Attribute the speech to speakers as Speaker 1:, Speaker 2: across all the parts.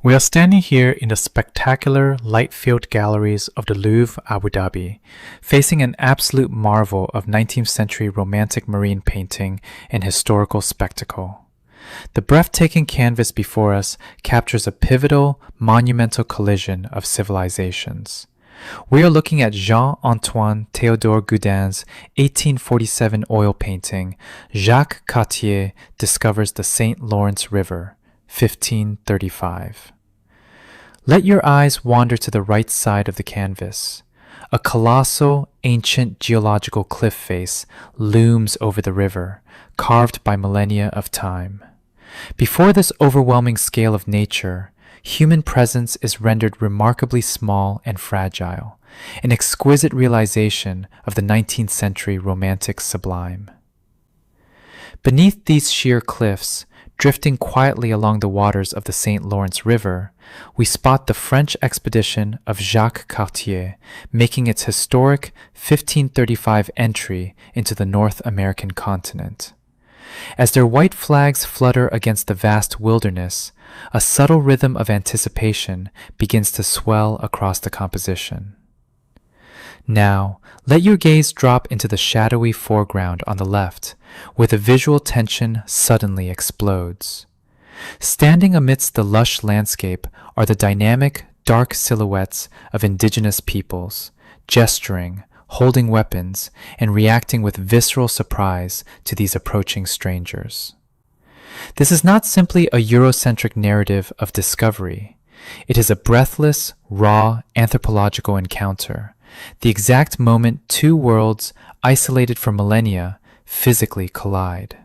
Speaker 1: We are standing here in the spectacular light-filled galleries of the Louvre Abu Dhabi, facing an absolute marvel of 19th century romantic marine painting and historical spectacle. The breathtaking canvas before us captures a pivotal, monumental collision of civilizations. We are looking at Jean-Antoine Théodore Gudin's 1847 oil painting, Jacques Cartier Discovers the St. Lawrence River, 1535. Let your eyes wander to the right side of the canvas. A colossal, ancient geological cliff face looms over the river, carved by millennia of time. Before this overwhelming scale of nature, human presence is rendered remarkably small and fragile, an exquisite realization of the 19th century romantic sublime. Beneath these sheer cliffs, drifting quietly along the waters of the St. Lawrence River, we spot the French expedition of Jacques Cartier making its historic 1535 entry into the North American continent. As their white flags flutter against the vast wilderness, a subtle rhythm of anticipation begins to swell across the composition. Now, let your gaze drop into the shadowy foreground on the left, where the visual tension suddenly explodes. Standing amidst the lush landscape are the dynamic, dark silhouettes of indigenous peoples, gesturing, holding weapons, and reacting with visceral surprise to these approaching strangers. This is not simply a Eurocentric narrative of discovery. It is a breathless, raw, anthropological encounter, the exact moment two worlds, isolated for millennia, physically collide.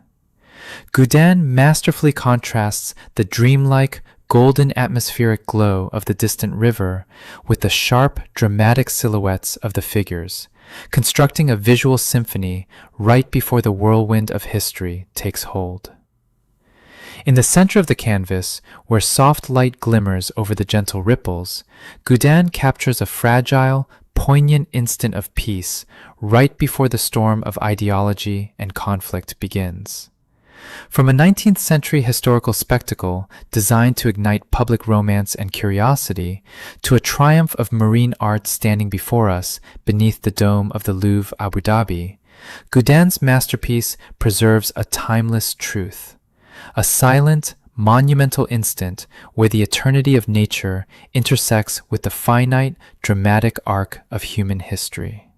Speaker 1: Gudin masterfully contrasts the dreamlike, golden atmospheric glow of the distant river with the sharp, dramatic silhouettes of the figures, constructing a visual symphony right before the whirlwind of history takes hold. In the center of the canvas, where soft light glimmers over the gentle ripples, Gudin captures a fragile, poignant instant of peace right before the storm of ideology and conflict begins. From a 19th century historical spectacle designed to ignite public romance and curiosity, to a triumph of marine art standing before us beneath the dome of the Louvre Abu Dhabi, Gudin's masterpiece preserves a timeless truth, a silent, monumental instant where the eternity of nature intersects with the finite, dramatic arc of human history.